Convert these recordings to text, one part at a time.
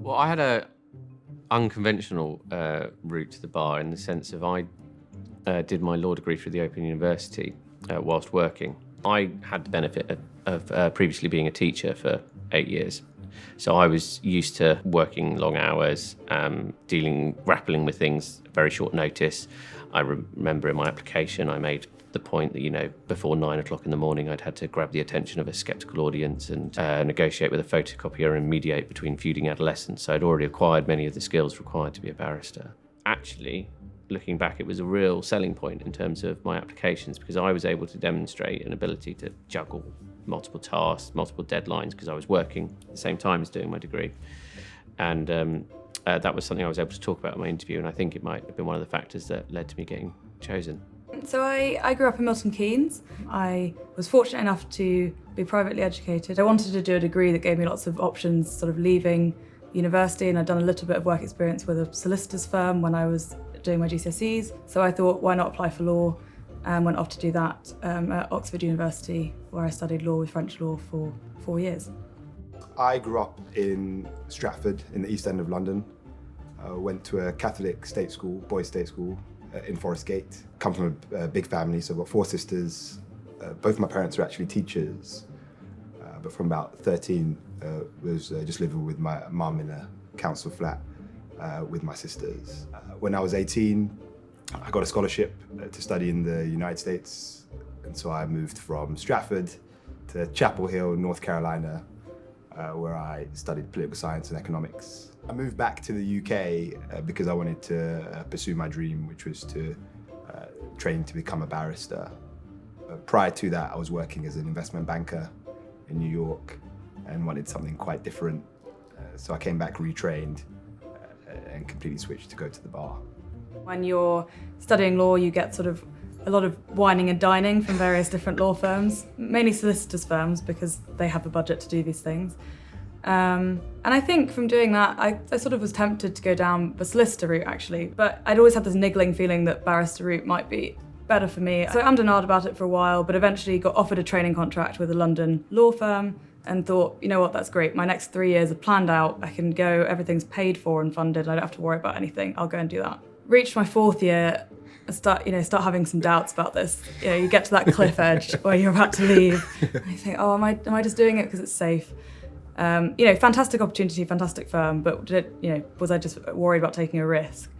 Well, I had a unconventional route to the bar in the sense of I did my law degree through the Open University whilst working. I had the benefit of previously being a teacher for 8 years. So I was used to working long hours, grappling with things at very short notice. I remember in my application I made the point that, before 9 o'clock in the morning, I'd had to grab the attention of a sceptical audience and negotiate with a photocopier and mediate between feuding adolescents. So I'd already acquired many of the skills required to be a barrister. Actually, looking back, it was a real selling point in terms of my applications because I was able to demonstrate an ability to juggle multiple tasks, multiple deadlines, because I was working at the same time as doing my degree. And that was something I was able to talk about in my interview, and I think it might have been one of the factors that led to me getting chosen. So I grew up in Milton Keynes. I was fortunate enough to be privately educated. I wanted to do a degree that gave me lots of options, sort of leaving university, and I'd done a little bit of work experience with a solicitor's firm when I was doing my GCSEs. So I thought, why not apply for law? And went off to do that at Oxford University, where I studied law with French law for 4 years. I grew up in Stratford, in the East End of London. Went to a Catholic state school, boys' state school, in Forest Gate. Come from a big family, so I've got 4 sisters. Both of my parents are actually teachers, but from about 13, was just living with my mum in a council flat with my sisters. When I was 18, I got a scholarship to study in the United States, and so I moved from Stratford to Chapel Hill, North Carolina, where I studied political science and economics. I moved back to the UK because I wanted to pursue my dream, which was to train to become a barrister. Prior to that, I was working as an investment banker in New York and wanted something quite different. So I came back retrained and completely switched to go to the bar. When you're studying law, you get sort of a lot of wining and dining from various different law firms, mainly solicitors' firms because they have a budget to do these things. And I think from doing that, I sort of was tempted to go down the solicitor route actually, but I'd always had this niggling feeling that barrister route might be better for me. So I ummed and ahed about it for a while, but eventually got offered a training contract with a London law firm and thought, you know what, that's great. My next 3 years are planned out. I can go, everything's paid for and funded. I don't have to worry about anything. I'll go and do that. Reached my 4th year, start having some doubts about this. You get to that cliff edge where you're about to leave. And you think, am I just doing it because it's safe? Fantastic opportunity, fantastic firm, but was I just worried about taking a risk?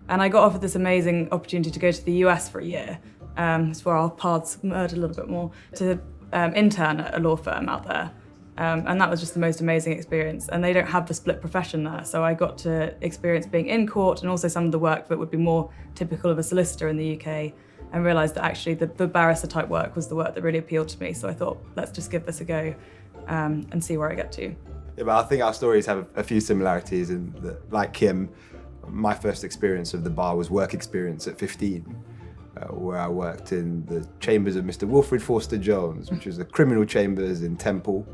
And I got offered this amazing opportunity to go to the US for a year. It's where our paths merged a little bit more, to intern at a law firm out there. And that was just the most amazing experience. And they don't have the split profession there. So I got to experience being in court and also some of the work that would be more typical of a solicitor in the UK, and realised that actually the barrister type work was the work that really appealed to me. So I thought, let's just give this a go and see where I get to. Yeah, but I think our stories have a few similarities in that, like Kim, my first experience of the bar was work experience at 15, where I worked in the chambers of Mr. Wilfred Forster Jones, which is the criminal chambers in Temple.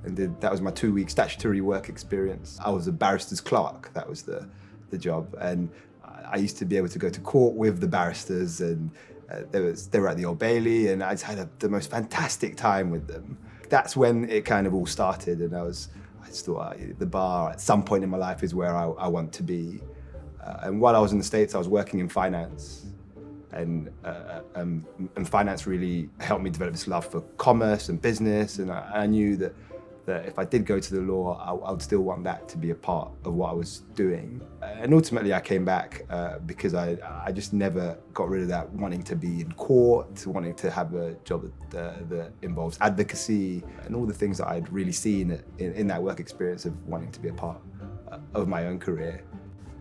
And that was my 2-week statutory work experience. I was a barrister's clerk, that was the job. And I used to be able to go to court with the barristers, and they were at the Old Bailey, and I just had the most fantastic time with them. That's when it kind of all started, and I just thought the bar at some point in my life is where I want to be. And while I was in the States, I was working in finance. And finance really helped me develop this love for commerce and business, and I knew that if I did go to the law, I would still want that to be a part of what I was doing. And ultimately I came back because I just never got rid of that wanting to be in court, wanting to have a job that involves advocacy, and all the things that I'd really seen in that work experience of wanting to be a part of my own career.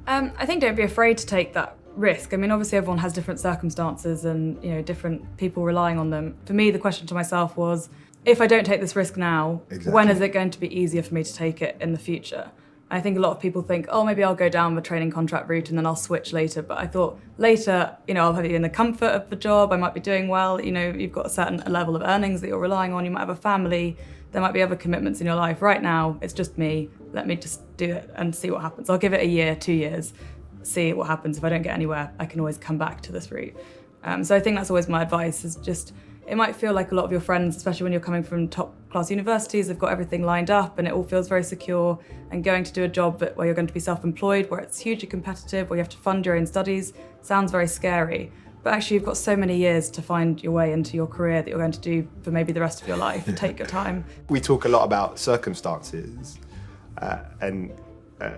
I think don't be afraid to take that risk. I mean, obviously everyone has different circumstances and different people relying on them. For me, the question to myself was, if I don't take this risk now, Exactly. When is it going to be easier for me to take it in the future? I think a lot of people think, maybe I'll go down the training contract route and then I'll switch later. But I thought later, I'll have you in the comfort of the job, I might be doing well, you've got a certain level of earnings that you're relying on, you might have a family, there might be other commitments in your life. Right now, it's just me, let me just do it and see what happens. I'll give it a year, 2 years, see what happens. If I don't get anywhere, I can always come back to this route. So I think that's always my advice, is just, it might feel like a lot of your friends, especially when you're coming from top class universities, have got everything lined up and it all feels very secure, and going to do a job where you're going to be self-employed, where it's hugely competitive, where you have to fund your own studies, sounds very scary. But actually you've got so many years to find your way into your career that you're going to do for maybe the rest of your life. Take your time. We talk a lot about circumstances,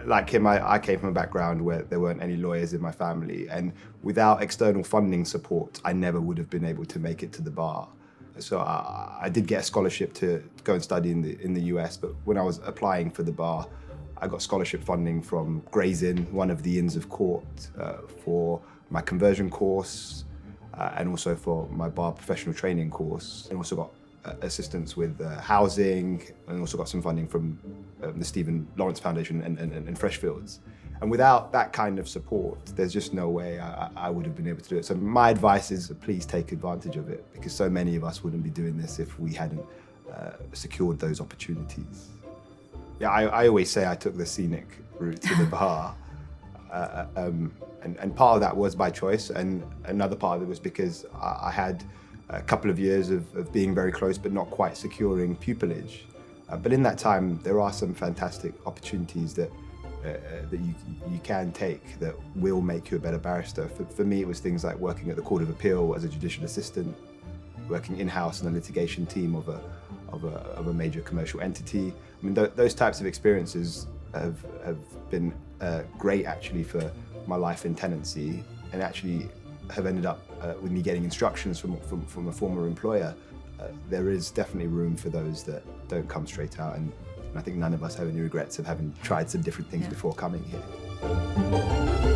like him, I came from a background where there weren't any lawyers in my family, and without external funding support, I never would have been able to make it to the bar. So I did get a scholarship to go and study in the US, but when I was applying for the bar, I got scholarship funding from Gray's Inn, one of the Inns of Court, for my conversion course, and also for my bar professional training course. And also got assistance with housing, and also got some funding from the Stephen Lawrence Foundation and Freshfields. And without that kind of support, there's just no way I would have been able to do it. So my advice is please take advantage of it, because so many of us wouldn't be doing this if we hadn't secured those opportunities. Yeah, I always say I took the scenic route to the bar. And part of that was by choice, and another part of it was because I had a couple of years of being very close but not quite securing pupillage. But in that time, there are some fantastic opportunities that you can take that will make you a better barrister. For me, it was things like working at the Court of Appeal as a judicial assistant, working in-house in the litigation team of a major commercial entity. I mean, those types of experiences have been great actually for my life in tenancy, and actually have ended up with me getting instructions from a former employer. There is definitely room for those that don't come straight out, and I think none of us have any regrets of having tried some different things before coming here.